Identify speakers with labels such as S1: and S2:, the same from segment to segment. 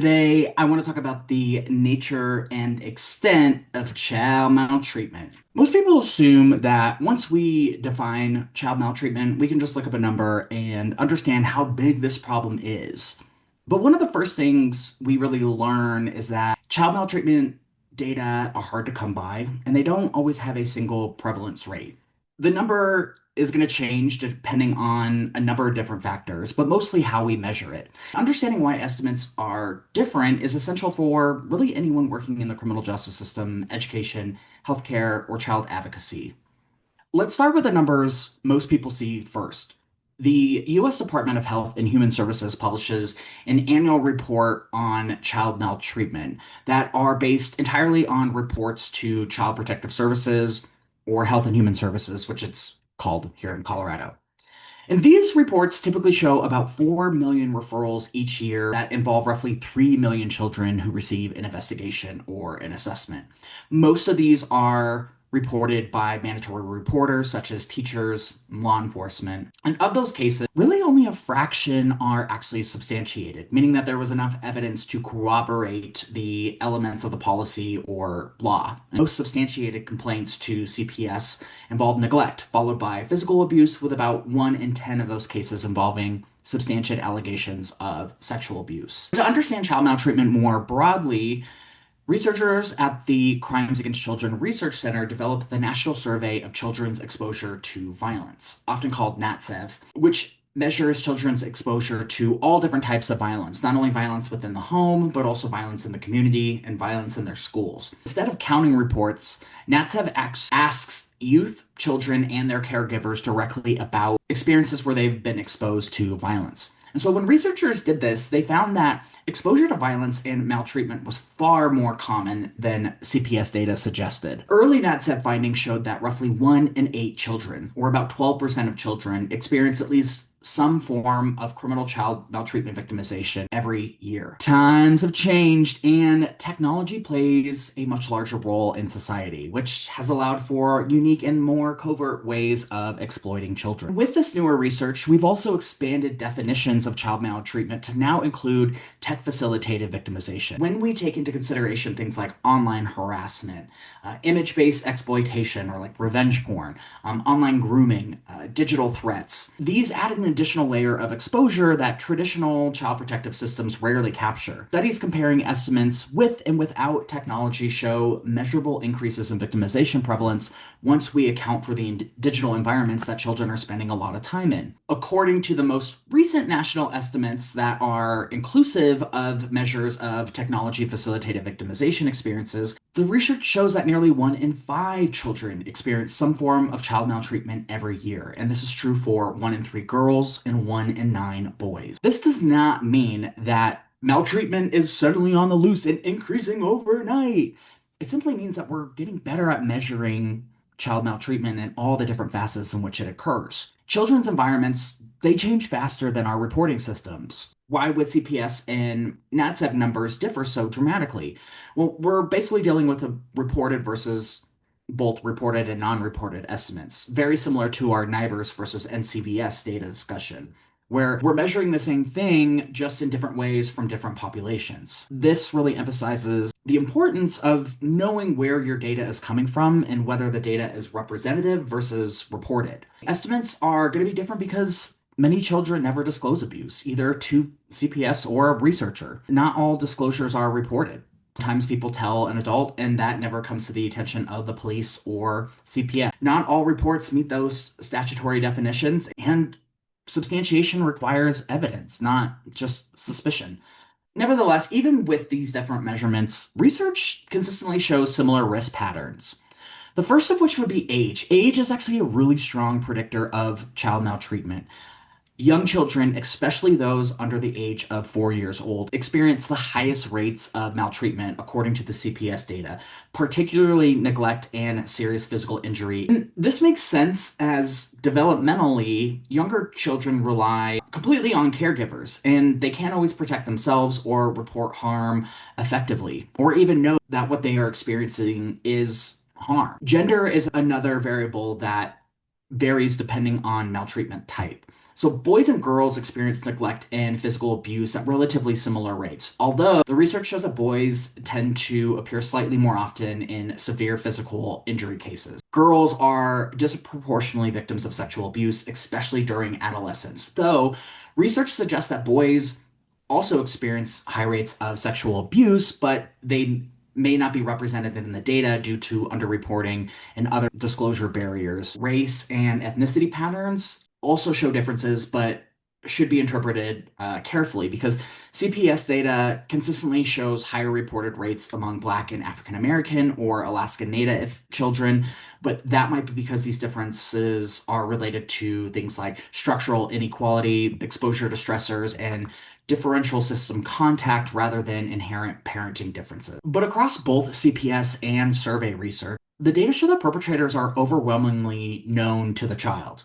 S1: Today, I want to talk about the nature and extent of child maltreatment. Most people assume that once we define child maltreatment, we can just look up a number and understand how big this problem is. But one of the first things we really learn is that child maltreatment data are hard to come by, and they don't always have a single prevalence rate. The number is going to change depending on a number of different factors, but mostly how we measure it. Understanding why estimates are different is essential for really anyone working in the criminal justice system, education, healthcare, or child advocacy. Let's start with the numbers most people see first. The US Department of Health and Human Services publishes an annual report on child maltreatment that are based entirely on reports to Child Protective Services or Health and Human Services, which it's called here in Colorado. And these reports typically show about 4 million referrals each year that involve roughly 3 million children who receive an investigation or an assessment. Most of these are reported by mandatory reporters such as teachers, law enforcement. And of those cases, really only a fraction are actually substantiated, meaning that there was enough evidence to corroborate the elements of the policy or law. Most substantiated complaints to CPS involve neglect, followed by physical abuse, with about 1 in 10 of those cases involving substantiated allegations of sexual abuse. To understand child maltreatment more broadly, researchers at the Crimes Against Children Research Center developed the National Survey of Children's Exposure to Violence, often called NATSEV, which measures children's exposure to all different types of violence, not only violence within the home, but also violence in the community and violence in their schools. Instead of counting reports, NATSEV asks youth, children, and their caregivers directly about experiences where they've been exposed to violence. And so when researchers did this, they found that exposure to violence and maltreatment was far more common than CPS data suggested. Early NatSep findings showed that roughly 1 in 8 children, or about 12% of children, experience at least some form of criminal child maltreatment victimization every year. Times have changed, and technology plays a much larger role in society, which has allowed for unique and more covert ways of exploiting children. With this newer research, we've also expanded definitions of child maltreatment to now include tech-facilitated victimization. When we take into consideration things like online harassment, image-based exploitation, or like revenge porn, online grooming, digital threats, these add an additional layer of exposure that traditional child protective systems rarely capture. Studies comparing estimates with and without technology show measurable increases in victimization prevalence once we account for the digital environments that children are spending a lot of time in. According to the most recent national estimates that are inclusive of measures of technology facilitated victimization experiences, the research shows that nearly 1 in 5 children experience some form of child maltreatment every year, and this is true for 1 in 3 girls and 1 in 9 boys. This does not mean that maltreatment is suddenly on the loose and increasing overnight. It simply means that we're getting better at measuring child maltreatment and all the different facets in which it occurs. Children's environments, they change faster than our reporting systems. Why would CPS and NatSep numbers differ so dramatically? Well, we're basically dealing with a reported versus both reported and non-reported estimates, very similar to our NIBRS versus NCVS data discussion, where we're measuring the same thing just in different ways from different populations. This really emphasizes the importance of knowing where your data is coming from and whether the data is representative versus reported. Estimates are going to be different because many children never disclose abuse, either to CPS or a researcher. Not all disclosures are reported. Sometimes people tell an adult and that never comes to the attention of the police or CPS. Not all reports meet those statutory definitions, and substantiation requires evidence, not just suspicion. Nevertheless, even with these different measurements, research consistently shows similar risk patterns. The first of which would be age. Age is actually a really strong predictor of child maltreatment. Young children, especially those under the age of 4 years old, experience the highest rates of maltreatment according to the CPS data, particularly neglect and serious physical injury. And this makes sense as developmentally, younger children rely completely on caregivers, and they can't always protect themselves or report harm effectively, or even know that what they are experiencing is harm. Gender is another variable that varies depending on maltreatment type. So boys and girls experience neglect and physical abuse at relatively similar rates, although the research shows that boys tend to appear slightly more often in severe physical injury cases. Girls are disproportionately victims of sexual abuse, especially during adolescence, though research suggests that boys also experience high rates of sexual abuse, but they may not be represented in the data due to underreporting and other disclosure barriers. Race and ethnicity patterns also show differences, but should be interpreted carefully because CPS data consistently shows higher reported rates among Black and African American or Alaska Native children, but that might be because these differences are related to things like structural inequality, exposure to stressors, and differential system contact rather than inherent parenting differences. But across both CPS and survey research, the data show that perpetrators are overwhelmingly known to the child.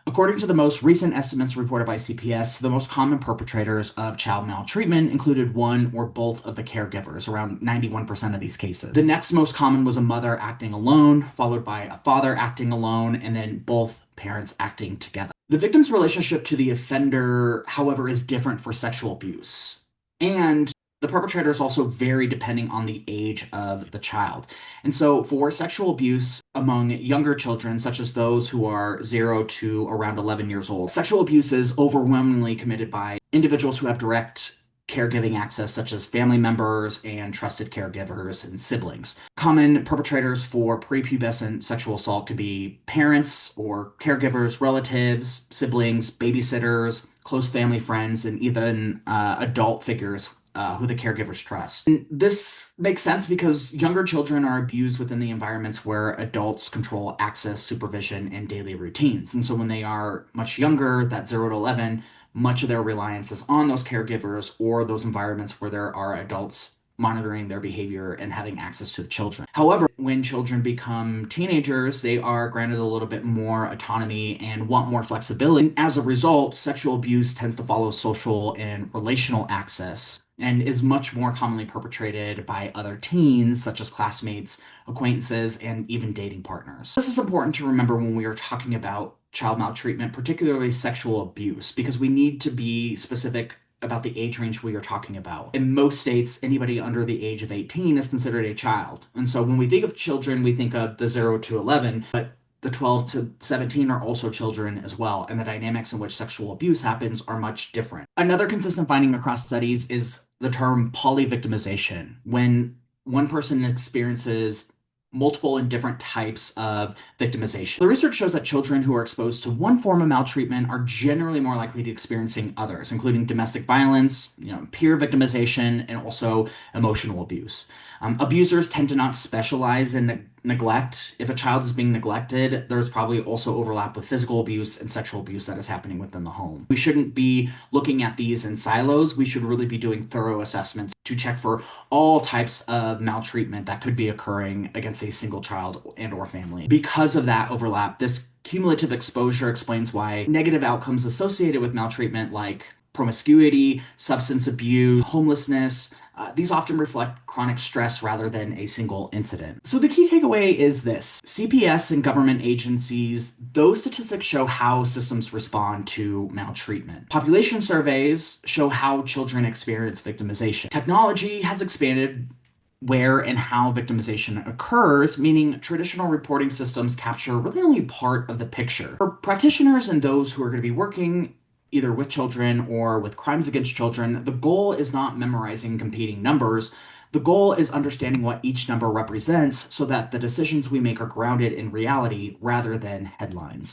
S1: According to the most recent estimates reported by CPS, the most common perpetrators of child maltreatment included one or both of the caregivers, around 91% of these cases. The next most common was a mother acting alone, followed by a father acting alone, and then both parents acting together. The victim's relationship to the offender, however, is different for sexual abuse. And the perpetrators also vary depending on the age of the child. And so, for sexual abuse among younger children, such as those who are 0 to around 11 years old, sexual abuse is overwhelmingly committed by individuals who have direct caregiving access, such as family members and trusted caregivers and siblings. Common perpetrators for prepubescent sexual assault could be parents or caregivers, relatives, siblings, babysitters, close family friends, and even adult figures who the caregivers trust. And this makes sense because younger children are abused within the environments where adults control access, supervision, and daily routines. And so when they are much younger, that 0 to 11, much of their reliance is on those caregivers or those environments where there are adults monitoring their behavior and having access to the children. However, when children become teenagers, they are granted a little bit more autonomy and want more flexibility. And as a result, sexual abuse tends to follow social and relational access and is much more commonly perpetrated by other teens, such as classmates, acquaintances, and even dating partners. This is important to remember when we are talking about child maltreatment, particularly sexual abuse, because we need to be specific about the age range we are talking about. In most states, anybody under the age of 18 is considered a child. And so when we think of children, we think of the 0 to 11, but the 12 to 17 are also children as well, and the dynamics in which sexual abuse happens are much different. Another consistent finding across studies is the term polyvictimization, when one person experiences multiple and different types of victimization. The research shows that children who are exposed to one form of maltreatment are generally more likely to experiencing others, including domestic violence, peer victimization, and also emotional abuse. Abusers tend to not specialize in neglect. If a child is being neglected, there's probably also overlap with physical abuse and sexual abuse that is happening within the home. We shouldn't be looking at these in silos. We should really be doing thorough assessments to check for all types of maltreatment that could be occurring against a single child and or family. Because of that overlap, this cumulative exposure explains why negative outcomes associated with maltreatment like promiscuity, substance abuse, homelessness, these often reflect chronic stress rather than a single incident. So the key takeaway is this. CPS and government agencies, those statistics show how systems respond to maltreatment. Population surveys show how children experience victimization. Technology has expanded where and how victimization occurs, meaning traditional reporting systems capture really only part of the picture. For practitioners and those who are going to be working either with children or with crimes against children, the goal is not memorizing competing numbers. The goal is understanding what each number represents so that the decisions we make are grounded in reality rather than headlines.